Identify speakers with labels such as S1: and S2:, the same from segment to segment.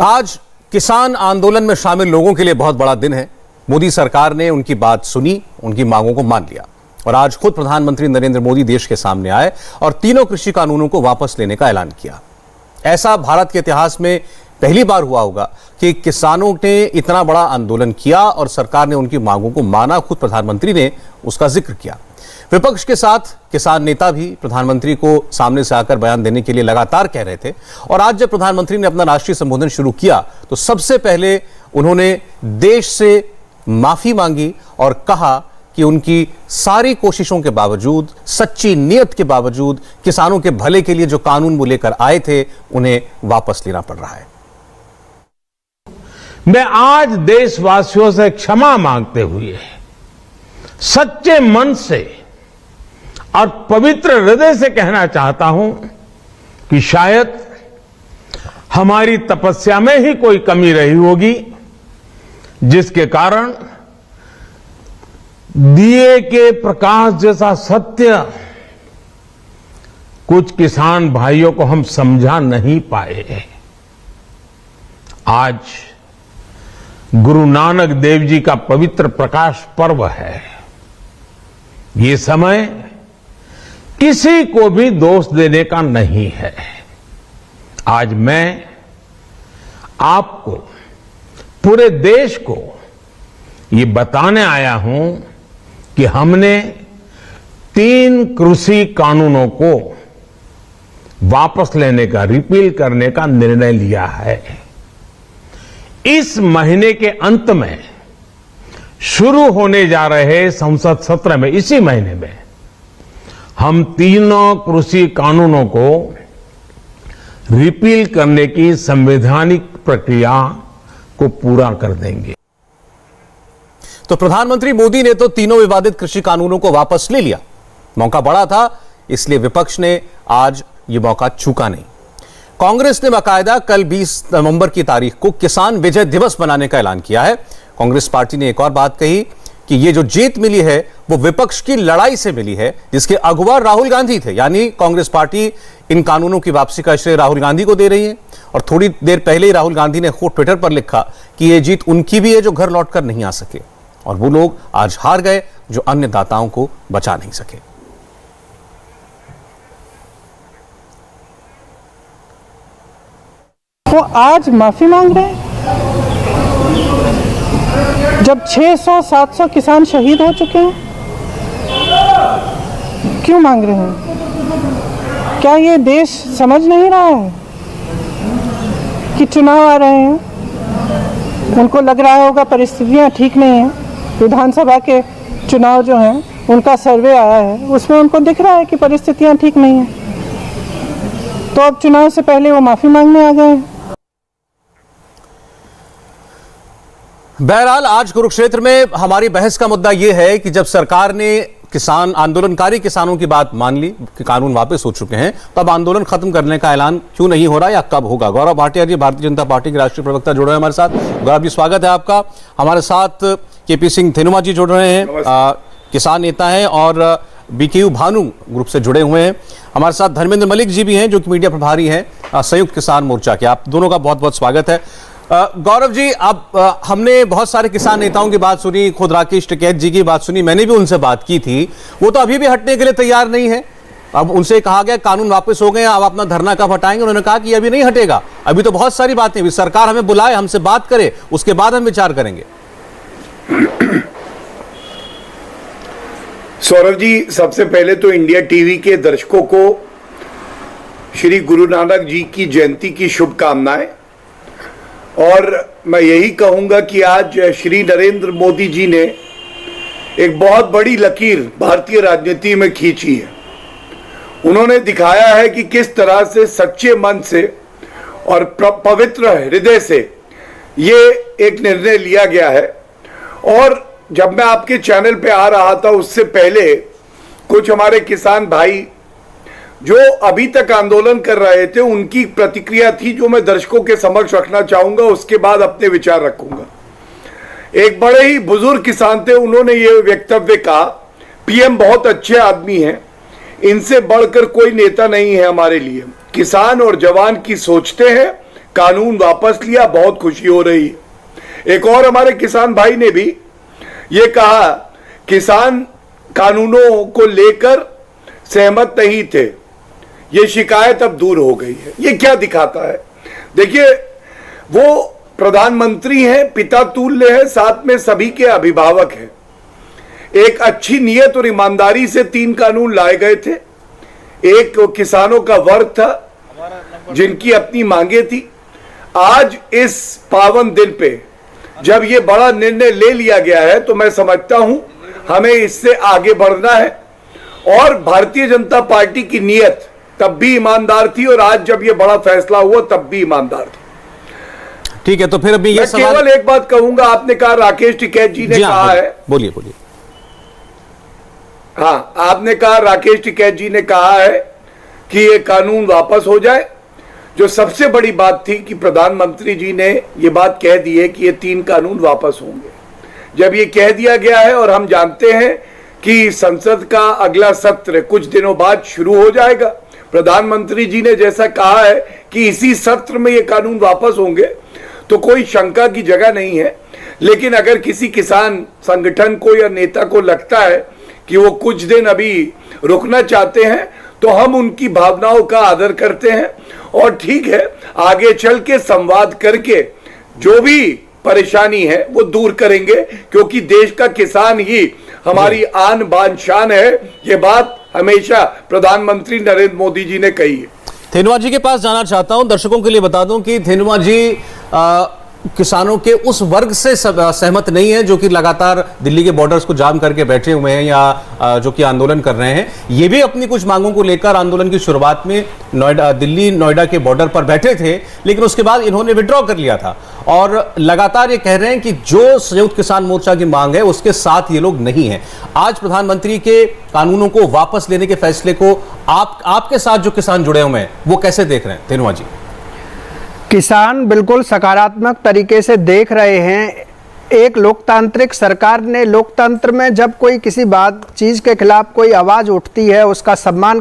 S1: आज किसान आंदोलन में शामिल लोगों के लिए बहुत बड़ा दिन है। मोदी सरकार ने उनकी बात सुनी, उनकी मांगों को मान लिया और आज खुद प्रधानमंत्री नरेंद्र मोदी देश के सामने आए और तीनों कृषि कानूनों को वापस लेने का ऐलान किया। ऐसा भारत के इतिहास में पहली बार हुआ होगा कि किसानों ने इतना बड़ा आंदोलन किया और सरकार ने उनकी मांगों को माना। खुद प्रधानमंत्री ने उसका जिक्र किया। विपक्ष के साथ किसान नेता भी प्रधानमंत्री को सामने से आकर बयान देने के लिए लगातार कह रहे थे और आज जब प्रधानमंत्री ने अपना राष्ट्रीय संबोधन शुरू किया तो सबसे पहले उन्होंने देश से माफी मांगी और कहा कि उनकी सारी कोशिशों के बावजूद, सच्ची नीयत के बावजूद किसानों के भले के लिए जो कानून वो लेकर आए थे उन्हें वापस लेना पड़ रहा है।
S2: मैं आज देशवासियों से क्षमा मांगते हुए सच्चे मन से और पवित्र हृदय से कहना चाहता हूं कि शायद हमारी तपस्या में ही कोई कमी रही होगी, जिसके कारण दिए के प्रकाश जैसा सत्य कुछ किसान भाइयों को हम समझा नहीं पाए। आज गुरु नानक देव जी का पवित्र प्रकाश पर्व है। ये समय किसी को भी दोष देने का नहीं है। आज मैं आपको, पूरे देश को ये बताने आया हूं कि हमने 3 कृषि कानूनों को वापस लेने का, रिपील करने का निर्णय लिया है। इस महीने के अंत में शुरू होने जा रहे संसद सत्र में, इसी महीने में हम तीनों कृषि कानूनों को रिपील करने की संवैधानिक प्रक्रिया को पूरा कर देंगे।
S1: तो प्रधानमंत्री मोदी ने तो तीनों विवादित कृषि कानूनों को वापस ले लिया। मौका बड़ा था, इसलिए विपक्ष ने आज ये मौका चूका नहीं। कांग्रेस ने बाकायदा कल 20 नवंबर की तारीख को किसान विजय दिवस मनाने का ऐलान किया है। कांग्रेस पार्टी ने एक और बात कही कि ये जो जीत मिली है वो विपक्ष की लड़ाई से मिली है, जिसके अगुवा राहुल गांधी थे। यानी कांग्रेस पार्टी इन कानूनों की वापसी का श्रेय राहुल गांधी को दे रही है और थोड़ी देर पहले ही राहुल गांधी ने खुद ट्विटर पर लिखा कि ये जीत उनकी भी है जो घर लौटकर नहीं आ सके और वो लोग आज हार गए जो अन्य दाताओं को बचा नहीं सके।
S3: वो आज माफी मांग रहे हैं जब 600-700 किसान शहीद हो चुके हैं। क्यों मांग रहे हैं? क्या ये देश समझ नहीं रहा है कि चुनाव आ रहे हैं? उनको लग रहा होगा परिस्थितियां ठीक नहीं है। विधानसभा के चुनाव जो हैं उनका सर्वे आया है, उसमें उनको दिख रहा है कि परिस्थितियां ठीक नहीं है। तो अब चुनाव से पहले वो माफी मांगने आ गए हैं।
S1: बहरहाल आज कुरुक्षेत्र में हमारी बहस का मुद्दा यह है कि जब सरकार ने किसान आंदोलनकारी किसानों की बात मान ली कि कानून वापस हो चुके हैं, तब आंदोलन खत्म करने का ऐलान क्यों नहीं हो रहा या कब होगा? गौरव भाटिया जी, भारतीय जनता पार्टी के राष्ट्रीय प्रवक्ता, जुड़ रहे हैं हमारे साथ। गौरव जी, स्वागत है आपका। हमारे साथ केपी सिंह थेनुमा जी जुड़ रहे हैं, किसान नेता हैं और बीकेयू भानु ग्रुप से जुड़े हुए हैं। हमारे साथ धर्मेंद्र मलिक जी भी हैं जो कि मीडिया प्रभारी हैं संयुक्त किसान मोर्चा के। आप दोनों का बहुत बहुत स्वागत है। गौरव जी, अब हमने बहुत सारे किसान नेताओं की बात सुनी, खुद राकेश टिकैत जी की बात सुनी, मैंने भी उनसे बात की थी। वो तो अभी भी हटने के लिए तैयार नहीं है। अब उनसे कहा गया कानून वापस हो गए, अब अपना धरना कब हटाएंगे? उन्होंने कहा कि अभी नहीं हटेगा, अभी तो बहुत सारी बातें, अभी सरकार हमें बुलाए, हमसे बात करे, उसके बाद हम विचार करेंगे।
S4: सौरभ जी, सबसे पहले तो इंडिया टीवी के दर्शकों को श्री गुरु नानक जी की जयंती की शुभकामनाएं। और मैं यही कहूंगा कि आज श्री नरेंद्र मोदी जी ने एक बहुत बड़ी लकीर भारतीय राजनीति में खींची है। उन्होंने दिखाया है कि किस तरह से सच्चे मन से और पवित्र हृदय से ये एक निर्णय लिया गया है। और जब मैं आपके चैनल पे आ रहा था उससे पहले कुछ हमारे किसान भाई जो अभी तक आंदोलन कर रहे थे उनकी प्रतिक्रिया थी जो मैं दर्शकों के समक्ष रखना चाहूंगा, उसके बाद अपने विचार रखूंगा। एक बड़े ही बुजुर्ग किसान थे, उन्होंने ये वक्तव्य कहा, पीएम बहुत अच्छे आदमी हैं, इनसे बढ़कर कोई नेता नहीं है हमारे लिए। किसान और जवान की सोचते हैं, कानून वापस लिया, बहुत खुशी हो रही है। एक और हमारे किसान भाई ने भी ये कहा, किसान कानूनों को लेकर सहमत नहीं थे, ये शिकायत अब दूर हो गई है। ये क्या दिखाता है? देखिए, वो प्रधानमंत्री हैं, पिता तुल्य है, साथ में सभी के अभिभावक हैं। एक अच्छी नीयत और ईमानदारी से 3 कानून लाए गए थे। एक किसानों का वर्ग था जिनकी अपनी मांगे थी। आज इस पावन दिन पे जब ये बड़ा निर्णय ले लिया गया है तो मैं समझता हूं हमें इससे आगे बढ़ना है। और भारतीय जनता पार्टी की नीयत तब भी ईमानदार थी और आज जब ये बड़ा फैसला हुआ तब भी ईमानदार थी।
S1: ठीक है, तो फिर अभी ये सवाल,
S4: केवल एक बात कहूंगा, आपने कहा राकेश टिकैत जी ने कहा है,
S1: बोलिए बोलिए।
S4: हाँ, आपने कहा राकेश टिकैत जी ने कहा है कि ये कानून वापस हो जाए। जो सबसे बड़ी बात थी कि प्रधानमंत्री जी ने ये बात कह दी है कि ये 3 कानून वापस होंगे। जब ये कह दिया गया है और हम जानते हैं कि संसद का अगला सत्र कुछ दिनों बाद शुरू हो जाएगा, प्रधानमंत्री जी ने जैसा कहा है कि इसी सत्र में ये कानून वापस होंगे, तो कोई शंका की जगह नहीं है। लेकिन अगर किसी किसान संगठन को या नेता को लगता है कि वो कुछ दिन अभी रुकना चाहते हैं, तो हम उनकी भावनाओं का आदर करते हैं और ठीक है, आगे चल के संवाद करके जो भी परेशानी है वो दूर करेंगे, क्योंकि देश का किसान ही हमारी आन बान शान है। ये बात हमेशा प्रधानमंत्री नरेंद्र मोदी जी ने कही है।
S1: थेनुआ जी के पास जाना चाहता हूं। दर्शकों के लिए बता दूं कि थेनुआ जी किसानों के उस वर्ग से सहमत नहीं है जो कि लगातार दिल्ली के बॉर्डर्स को जाम करके बैठे हुए हैं या जो कि आंदोलन कर रहे हैं। ये भी अपनी कुछ मांगों को लेकर आंदोलन की शुरुआत में दिल्ली नोएडा के बॉर्डर पर बैठे थे, लेकिन उसके बाद इन्होंने विड्रॉ कर लिया था और लगातार ये कह रहे हैं कि जो संयुक्त किसान मोर्चा की मांग है उसके साथ ये लोग नहीं है। आज प्रधानमंत्री के कानूनों को वापस लेने के फैसले को आपके साथ जो किसान जुड़े हुए हैं वो कैसे देख रहे हैं थेनुआ जी?
S3: किसान बिल्कुल सकारात्मक तरीके से देख रहे हैं। एक लोकतांत्रिक सरकार ने, लोकतंत्र में जब कोई किसी बात चीज़ के खिलाफ कोई आवाज़ उठती है उसका सम्मान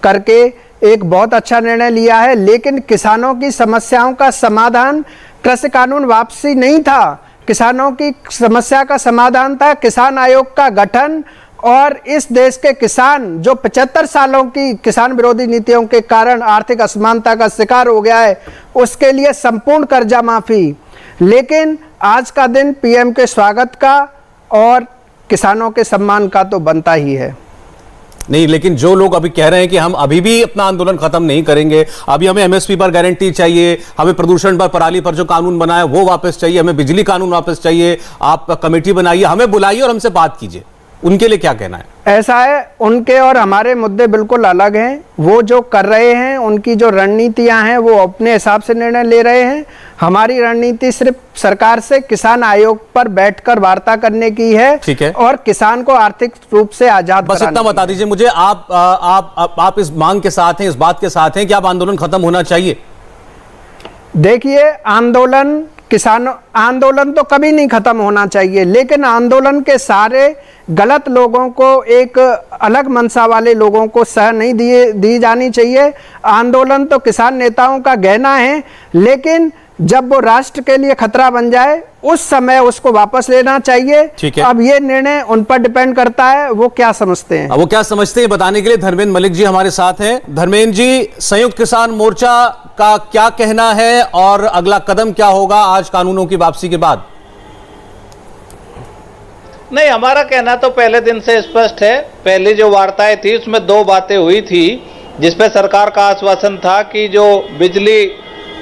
S3: करके एक बहुत अच्छा निर्णय लिया है। लेकिन किसानों की समस्याओं का समाधान कृषि कानून वापसी नहीं था, किसानों की समस्या का समाधान था किसान आयोग का गठन। और इस देश के किसान जो 75 सालों की किसान विरोधी नीतियों के कारण आर्थिक असमानता का शिकार हो गया है, उसके लिए संपूर्ण कर्जा माफी। लेकिन आज का दिन पीएम के स्वागत का और किसानों के सम्मान का तो बनता ही है।
S1: नहीं, लेकिन जो लोग अभी कह रहे हैं कि हम अभी भी अपना आंदोलन खत्म नहीं करेंगे, अभी हमें एमएसपी पर गारंटी चाहिए, हमें प्रदूषण पर, पराली पर जो कानून बना है वो वापस चाहिए, हमें बिजली कानून वापस चाहिए, आप कमेटी बनाइए, हमें बुलाइए और हमसे बात कीजिए, उनके लिए क्या कहना है?
S3: ऐसा है, उनके और हमारे मुद्दे बिल्कुल अलग हैं। वो जो कर रहे हैं, उनकी जो रणनीतियां हैं वो अपने हिसाब से निर्णय ले रहे हैं। हमारी रणनीति सिर्फ सरकार से किसान आयोग पर बैठकर वार्ता करने की है,
S1: ठीक है,
S3: और किसान को आर्थिक रूप से आजाद
S1: बस इतना बता दीजिए मुझे, आप इस मांग के साथ हैं, इस बात के साथ हैं कि आप आंदोलन खत्म होना चाहिए?
S3: देखिए, आंदोलन तो कभी नहीं खत्म होना चाहिए, लेकिन आंदोलन के सारे गलत लोगों को, एक अलग मंशा वाले लोगों को सह नहीं दी जानी चाहिए। आंदोलन तो किसान नेताओं का गहना है, लेकिन जब वो राष्ट्र के लिए खतरा बन जाए उस समय उसको वापस लेना चाहिए।
S1: ठीक है,
S3: अब ये निर्णय उन पर डिपेंड करता है वो क्या समझते हैं।
S1: वो क्या समझते हैं बताने के लिए धर्मेंद्र मलिक जी हमारे साथ हैं। धर्मेंद्र जी, संयुक्त किसान मोर्चा का क्या कहना है और अगला कदम क्या होगा आज कानूनों की वापसी के बाद?
S5: नहीं, हमारा कहना तो पहले दिन से स्पष्ट है। पहली जो वार्ताएं थी उसमें 2 बातें हुई थी, जिसपे सरकार का आश्वासन था कि जो बिजली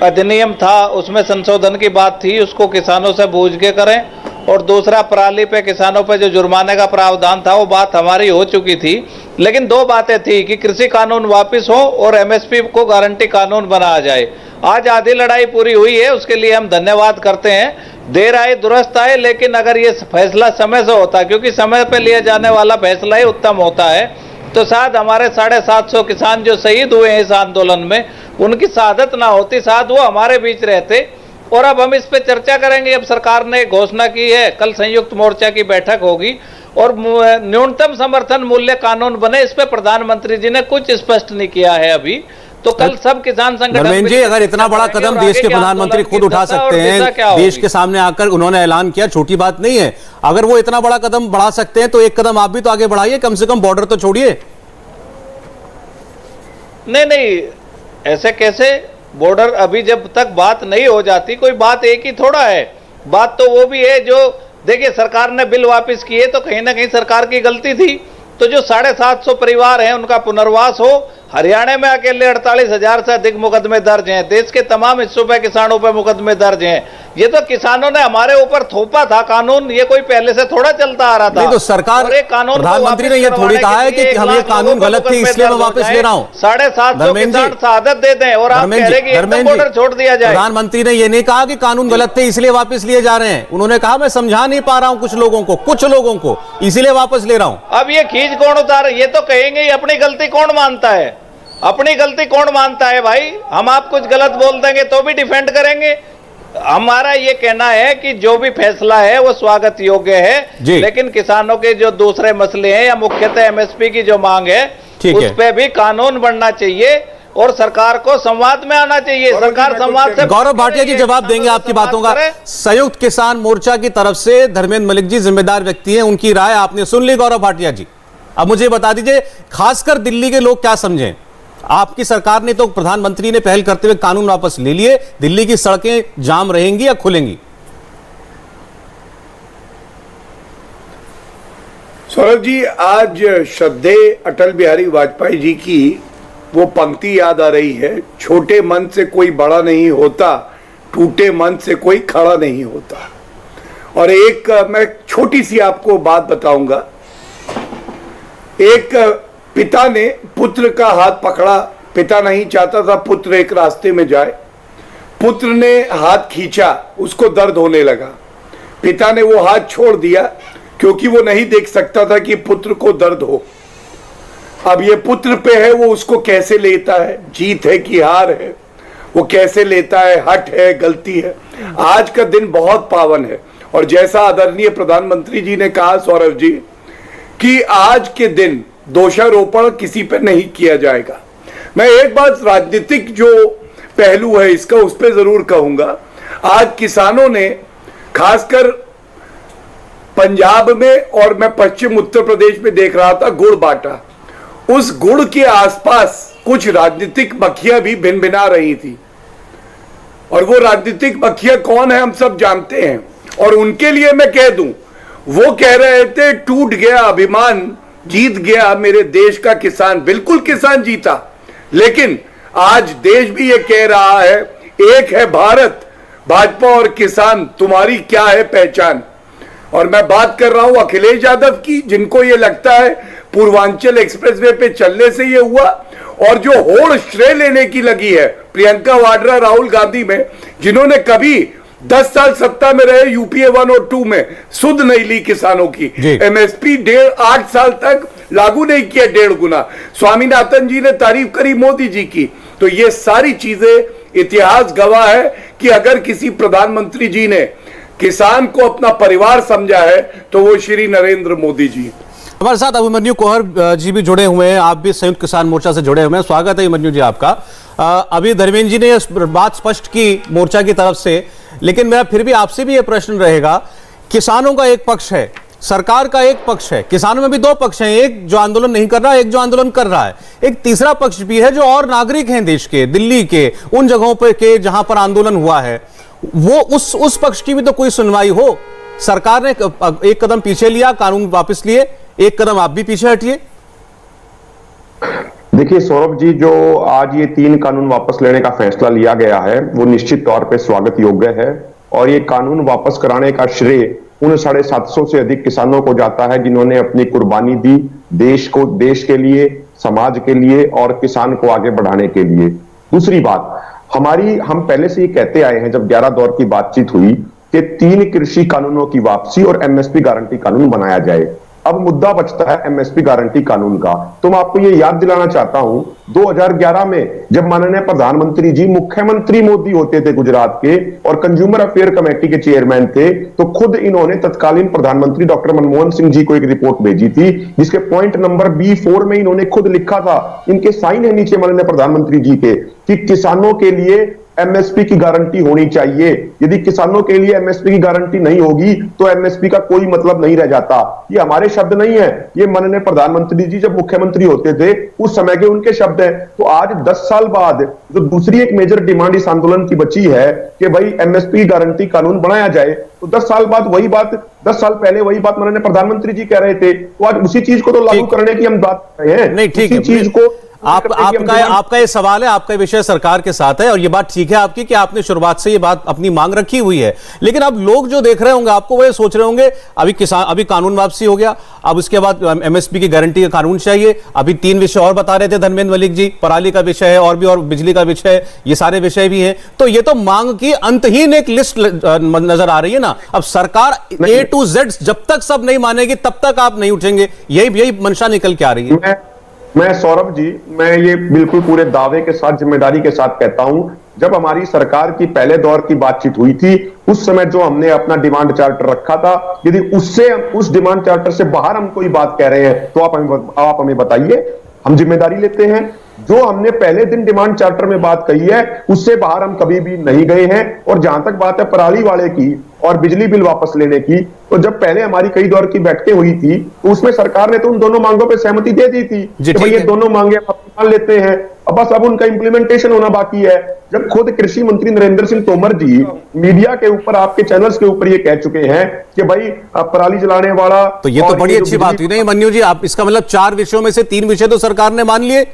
S5: अधिनियम था उसमें संशोधन की बात थी, उसको किसानों से बूझ के करें, और दूसरा पराली पे किसानों पे जो जुर्माने का प्रावधान था वो बात हमारी हो चुकी थी। लेकिन 2 बातें थी कि कृषि कानून वापस हो और एमएसपी को गारंटी कानून बनाया जाए। आज आधी लड़ाई पूरी हुई है, उसके लिए हम धन्यवाद करते हैं। देर आए दुरुस्त आए, लेकिन अगर ये फैसला समय से होता, क्योंकि समय पे लिया जाने वाला फैसला ही उत्तम होता है, तो शायद हमारे 750 किसान जो शहीद हुए हैं इस आंदोलन में, उनकी शहादत ना होती, शायद वो हमारे बीच रहते। और अब हम इस पे चर्चा करेंगे। अब सरकार ने घोषणा की है, कल संयुक्त मोर्चा की बैठक होगी और न्यूनतम समर्थन मूल्य कानून बने, इस पे प्रधानमंत्री जी ने कुछ स्पष्ट नहीं किया है अभी। तो कल सब किसान संगठन
S1: धर्मेंद्र जी, अगर इतना बड़ा कदम देश के प्रधानमंत्री खुद उठा सकते हैं, देश के सामने आकर उन्होंने ऐलान किया, छोटी बात नहीं है। अगर वो इतना बड़ा कदम बढ़ा सकते हैं तो एक कदम आप भी तो आगे बढ़ाइए, कम से कम बॉर्डर तो छोड़िए।
S5: नहीं, ऐसे कैसे बॉर्डर, अभी जब तक बात नहीं हो जाती, कोई बात एक ही थोड़ा है, बात तो वो भी है जो देखिए सरकार ने बिल वापस किए तो कहीं ना कहीं सरकार की गलती थी। तो जो 750 परिवार हैं उनका पुनर्वास हो। हरियाणा में अकेले 48,000 से अधिक मुकदमे दर्ज हैं, देश के तमाम हिस्सों पे किसानों पे मुकदमे दर्ज हैं। ये तो किसानों ने हमारे ऊपर थोपा था कानून, ये कोई पहले से थोड़ा चलता आ रहा था।
S1: नहीं तो सरकार, प्रधानमंत्री ने ये थोड़ी कहा है कि हम ये कानून गलत थी इसलिए मैं वापस ले रहा हूं।
S5: 750 किसान शहादत दे दें और आप कह रहे हैं कि बॉर्डर छोड़ दिया जाए।
S1: प्रधानमंत्री ने ये नहीं कहा कि कानून गलत थे इसलिए वापस लिए जा रहे हैं। उन्होंने कहा मैं समझा नहीं पा रहा हूं कुछ लोगों को इसीलिए वापस ले रहा हूं।
S5: अब ये खींच कौन उतार, ये तो कहेंगे अपनी गलती कौन मानता है, अपनी गलती कौन मानता है भाई। हम आप कुछ गलत बोल देंगे तो भी डिफेंड करेंगे। हमारा ये कहना है कि जो भी फैसला है वो स्वागत योग्य है, लेकिन किसानों के जो दूसरे मसले हैं या मुख्यतः एमएसपी की जो मांग है उस पे भी कानून बनना चाहिए और सरकार को संवाद में आना चाहिए। सरकार संवाद से,
S1: गौरव भाटिया जी जवाब देंगे आपकी बातों का। संयुक्त किसान मोर्चा की तरफ से धर्मेंद्र मलिक जी जिम्मेदार व्यक्ति हैं, उनकी राय आपने सुन ली गौरव भाटिया जी। अब मुझे बता दीजिए, खासकर दिल्ली के लोग क्या समझें। आपकी सरकार ने तो, प्रधानमंत्री ने पहल करते हुए कानून वापस ले लिए, दिल्ली की सड़कें जाम रहेंगी या खुलेंगी?
S4: सौरभ जी, आज श्रद्धेय अटल बिहारी वाजपेयी जी की वो पंक्ति याद आ रही है, छोटे मन से कोई बड़ा नहीं होता, टूटे मन से कोई खड़ा नहीं होता। और एक मैं छोटी सी आपको बात बताऊंगा। एक पिता ने पुत्र का हाथ पकड़ा, पिता नहीं चाहता था पुत्र एक रास्ते में जाए, पुत्र ने हाथ खींचा, उसको दर्द होने लगा, पिता ने वो हाथ छोड़ दिया क्योंकि वो नहीं देख सकता था कि पुत्र को दर्द हो। अब ये पुत्र पे है, वो उसको कैसे लेता है, जीत है कि हार है, वो कैसे लेता है, हट है, गलती है। आज का दिन बहुत पावन है और जैसा आदरणीय प्रधानमंत्री जी ने कहा सौरभ जी, कि आज के दिन दोषारोपण किसी पर नहीं किया जाएगा। मैं एक बात राजनीतिक जो पहलू है इसका उस पर जरूर कहूंगा। आज किसानों ने खासकर पंजाब में और मैं पश्चिम उत्तर प्रदेश में देख रहा था गुड़ बांटा, उस गुड़ के आसपास कुछ राजनीतिक मक्खियां भी भिनभिना रही थी और वो राजनीतिक मक्खियां कौन है हम सब जानते हैं। और उनके लिए मैं कह दूं, वो कह रहे थे टूट गया अभिमान, जीत गया मेरे देश का किसान। बिल्कुल किसान जीता, लेकिन आज देश भी ये कह रहा है एक है भारत, भाजपा और किसान, तुम्हारी क्या है पहचान। और मैं बात कर रहा हूं अखिलेश यादव की, जिनको ये लगता है पूर्वांचल एक्सप्रेसवे पे चलने से ये हुआ, और जो होड़ श्रेय लेने की लगी है प्रियंका वाड्रा, राहुल गांधी में, जिन्होंने कभी 10 साल सत्ता में रहे, यूपीए 1 और 2 में सुध नहीं ली किसानों की, एमएसपी 8 साल तक लागू नहीं किया 1.5 गुना। स्वामीनाथन जी ने तारीफ करी मोदी जी की। तो ये सारी चीजें इतिहास गवाह है कि अगर किसी प्रधानमंत्री जी ने किसान को अपना परिवार समझा है तो वो श्री नरेंद्र मोदी जी।
S1: हमारे साथ अभिमन्यु कोहर जी भी जुड़े हुए हैं, आप भी संयुक्त किसान मोर्चा से जुड़े हुए हैं। स्वागत है अभिमन्यु जी आपका। अभी धर्मेंद्र जी ने बात स्पष्ट की मोर्चा की तरफ से, लेकिन मेरा फिर भी आपसे भी यह प्रश्न रहेगा, किसानों का एक पक्ष है, सरकार का एक पक्ष है, किसानों में भी 2 पक्ष हैं, एक जो आंदोलन नहीं कर रहा है, एक जो आंदोलन कर रहा है, एक तीसरा पक्ष भी है जो और नागरिक हैं देश के, दिल्ली के उन जगहों पर के जहां पर आंदोलन हुआ है, वो उस पक्ष की भी तो कोई सुनवाई हो। सरकार ने एक कदम पीछे लिया, कानून वापस लिए, एक कदम आप भी पीछे हटिए।
S6: देखिए सौरभ जी, जो आज ये 3 कानून वापस लेने का फैसला लिया गया है वो निश्चित तौर पे स्वागत योग्य है और ये कानून वापस कराने का श्रेय उन 750 से अधिक किसानों को जाता है जिन्होंने अपनी कुर्बानी दी देश के लिए, समाज के लिए और किसान को आगे बढ़ाने के लिए। दूसरी बात, हम पहले से ही कहते आए हैं जब 11 दौर की बातचीत हुई कि 3 कृषि कानूनों की वापसी और एमएसपी गारंटी कानून बनाया जाए। अब मुद्दा बचता है एमएसपी गारंटी कानून का। तो मैं आपको ये याद दिलाना चाहता हूं, 2011 में जब माननीय प्रधानमंत्री जी मुख्यमंत्री मोदी होते थे गुजरात के और कंज्यूमर अफेयर कमेटी के चेयरमैन थे, तो खुद इन्होंने तत्कालीन प्रधानमंत्री डॉक्टर मनमोहन सिंह जी को एक रिपोर्ट भेजी थी, जिसके पॉइंट नंबर B4 में इन्होंने खुद लिखा था, इनके साइन है नीचे माननीय प्रधानमंत्री जी के, कि किसानों के लिए एमएसपी की गारंटी होनी चाहिए। यदि किसानों के लिए एमएसपी की गारंटी नहीं होगी तो एमएसपी का कोई मतलब नहीं रह जाता। ये हमारे शब्द नहीं है, ये माननीय प्रधानमंत्री जी जब मुख्यमंत्री होते थे उस समय के उनके शब्द हैं। तो आज 10 साल बाद जो दूसरी एक मेजर डिमांड इस आंदोलन की बची है कि भाई एमएसपी की गारंटी कानून बनाया जाए, तो 10 साल बाद वही बात, 10 साल पहले वही बात माननीय प्रधानमंत्री जी कह रहे थे, तो आज उसी चीज को तो लागू करने की हम बात कर रहे हैं।
S1: नहीं, ठीक है,
S6: चीज को
S1: आपका ये सवाल है, आपका विषय सरकार के साथ है और ये बात ठीक है आपकी कि आपने शुरुआत से ये बात अपनी मांग रखी हुई है। लेकिन अब लोग जो देख रहे होंगे आपको, वो ये सोच रहे होंगे अभी कानून वापसी हो गया, अब उसके बाद एमएसपी की गारंटी का कानून चाहिए। अभी 3 विषय और बता रहे थे धर्मेंद्र मलिक जी, पराली का विषय है और भी, और बिजली का विषय है, ये सारे विषय भी हैं। तो ये तो मांग की अंतहीन एक लिस्ट नजर आ रही है ना। अब सरकार A to Z जब तक सब नहीं मानेगी तब तक आप नहीं उठेंगे, यही मंशा निकल के आ रही है।
S6: मैं सौरभ जी, मैं ये बिल्कुल पूरे दावे के साथ, जिम्मेदारी के साथ कहता हूं, जब हमारी सरकार की पहले दौर की बातचीत हुई थी उस समय जो हमने अपना डिमांड चार्टर रखा था, यदि उस डिमांड चार्टर से बाहर हम कोई बात कह रहे हैं तो आप हमें बताइए, हम जिम्मेदारी लेते हैं। जो हमने पहले दिन डिमांड चार्टर में बात कही है उससे बाहर हम कभी भी नहीं गए हैं। और जहां तक बात है पराली वाले की और बिजली बिल वापस लेने की, तो जब पहले हमारी कई दौर की बैठकें हुई थी तो उसमें सरकार ने तो उन दोनों मांगों पे सहमति दे दी थी कि भाई ये दोनों मांगे मान लेते हैं, अब उनका इंप्लीमेंटेशन होना बाकी है। जब खुद कृषि मंत्री नरेंद्र सिंह तोमर जी मीडिया के ऊपर, आपके चैनल्स के ऊपर ये कह चुके हैं कि भाई पराली जलाने वाला,
S1: तो ये तो बड़ी अच्छी बात हुई नहीं मन्यू जी, आप इसका मतलब 4 विषयों में से 3 विषय तो सरकार ने मान लिए।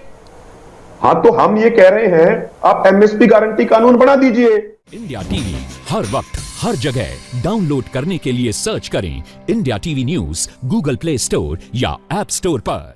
S6: हाँ, तो हम ये कह रहे हैं आप एमएसपी गारंटी कानून बना दीजिए।
S7: इंडिया टीवी हर वक्त हर जगह डाउनलोड करने के लिए सर्च करें India TV news Google play store या ऐप स्टोर पर।